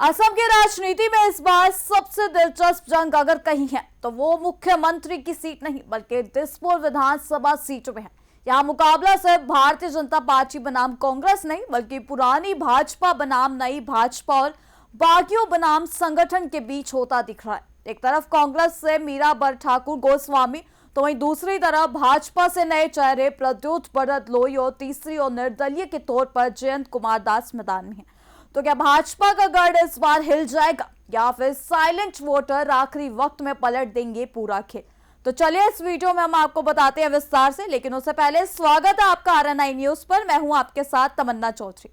असम की राजनीति में इस बार सबसे दिलचस्प जंग अगर कहीं है तो वो मुख्यमंत्री की सीट नहीं बल्कि दिसपुर विधानसभा सीट में है। यहाँ मुकाबला सिर्फ भारतीय जनता पार्टी बनाम कांग्रेस नहीं बल्कि पुरानी भाजपा बनाम नई भाजपा और बागियों बनाम संगठन के बीच होता दिख रहा है। एक तरफ कांग्रेस से मीरा बर ठाकुर गोस्वामी तो वहीं दूसरी तरफ भाजपा से नए चेहरे प्रद्युत बरदलोई और तीसरी और निर्दलीय के तौर पर जयंत कुमार दास मैदान में है। तो क्या भाजपा का गढ़ इस बार हिल जाएगा या फिर साइलेंट वोटर आखिरी वक्त में पलट देंगे पूरा खेल? तो चलिए इस वीडियो में हम आपको बताते हैं विस्तार से, लेकिन उससे पहले स्वागत है आपका RNI न्यूज पर। मैं हूं आपके साथ तमन्ना चौधरी।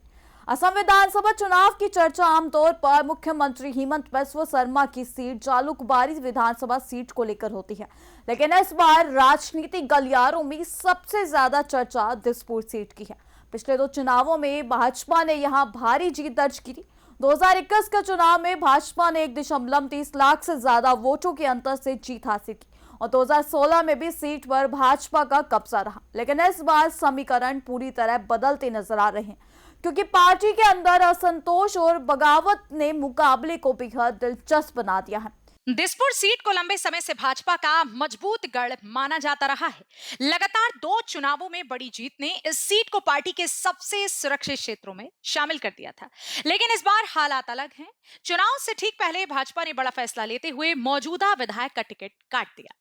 असम विधानसभा चुनाव की चर्चा आमतौर पर मुख्यमंत्री हिमंत बिस्वा शर्मा की सीट जालुकबारी विधानसभा सीट को लेकर होती है, लेकिन इस बार राजनीतिक गलियारों में सबसे ज्यादा चर्चा दिसपुर सीट की है। पिछले दो चुनावों में भाजपा ने यहां भारी जीत दर्ज की थी। 2021 के चुनाव में भाजपा ने 1.30 लाख से ज्यादा वोटों के अंतर से जीत हासिल की और 2016 में भी सीट पर भाजपा का कब्जा रहा। लेकिन इस बार समीकरण पूरी तरह बदलते नजर आ रहे हैं, क्योंकि पार्टी के अंदर असंतोष और बगावत ने मुकाबले को बेहद दिलचस्प बना दिया है। दिसपुर सीट को लंबे समय से भाजपा का मजबूत गढ़ माना जाता रहा है। लगातार 2 चुनावों में बड़ी जीत ने इस सीट को पार्टी के सबसे सुरक्षित क्षेत्रों में शामिल कर दिया था, लेकिन इस बार हालात अलग हैं। चुनाव से ठीक पहले भाजपा ने बड़ा फैसला लेते हुए मौजूदा विधायक का टिकट काट दिया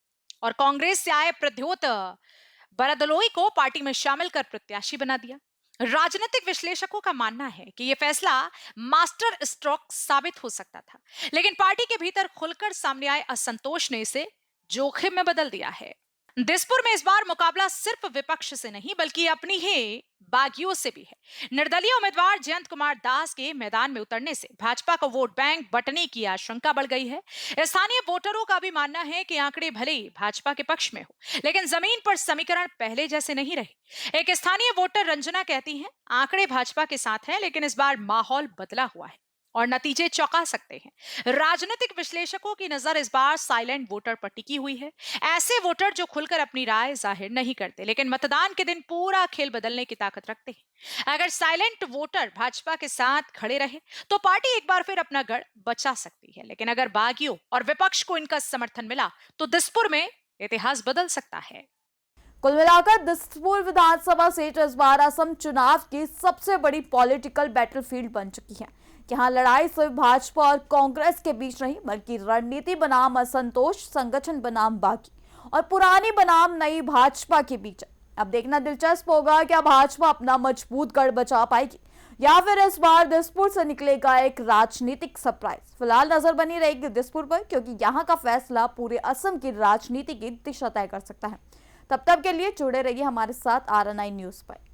और कांग्रेस से आए प्रद्योत बरदलोई को पार्टी में शामिल कर प्रत्याशी बना दिया। राजनीतिक विश्लेषकों का मानना है कि यह फैसला मास्टर स्ट्रोक साबित हो सकता था, लेकिन पार्टी के भीतर खुलकर सामने आए असंतोष ने इसे जोखिम में बदल दिया है। दिसपुर में इस बार मुकाबला सिर्फ विपक्ष से नहीं बल्कि अपनी ही बागियों से भी है। निर्दलीय उम्मीदवार जयंत कुमार दास के मैदान में उतरने से भाजपा का वोट बैंक बंटने की आशंका बढ़ गई है। स्थानीय वोटरों का भी मानना है कि आंकड़े भले ही भाजपा के पक्ष में हो, लेकिन जमीन पर समीकरण पहले जैसे नहीं रहे। एक स्थानीय वोटर रंजना कहती हैं, आंकड़े भाजपा के साथ हैं, लेकिन इस बार माहौल बदला हुआ है और नतीजे चौंका सकते हैं। राजनीतिक विश्लेषकों की नजर इस बार साइलेंट वोटर पर टिकी हुई है। ऐसे वोटर जो खुलकर अपनी राय जाहिर नहीं करते, लेकिन मतदान के दिन पूरा खेल बदलने की ताकत रखते हैं। अगर साइलेंट वोटर भाजपा के साथ खड़े रहे तो पार्टी एक बार फिर अपना गढ़ बचा सकती है, लेकिन अगर बागियों और विपक्ष को इनका समर्थन मिला तो दिसपुर में इतिहास बदल सकता है। कुल मिलाकर दिसपुर विधानसभा सीट इस बार असम चुनाव की सबसे बड़ी पॉलिटिकल बैटलफील्ड बन चुकी है। यहाँ लड़ाई सिर्फ भाजपा और कांग्रेस के बीच नहीं बल्कि रणनीति बनाम असंतोष, संगठन बनाम बागी और पुरानी बनाम नई भाजपा के बीच है। अब देखना दिलचस्प होगा क्या भाजपा अपना मजबूत गढ़ बचा पाएगी या फिर इस बार दिसपुर से निकलेगा एक राजनीतिक सरप्राइज। फिलहाल नजर बनी रहेगी दिसपुर पर, क्योंकि यहाँ का फैसला पूरे असम की राजनीति की दिशा तय कर सकता है। तब तक के लिए जुड़े रहिए हमारे साथ RNI न्यूज पर।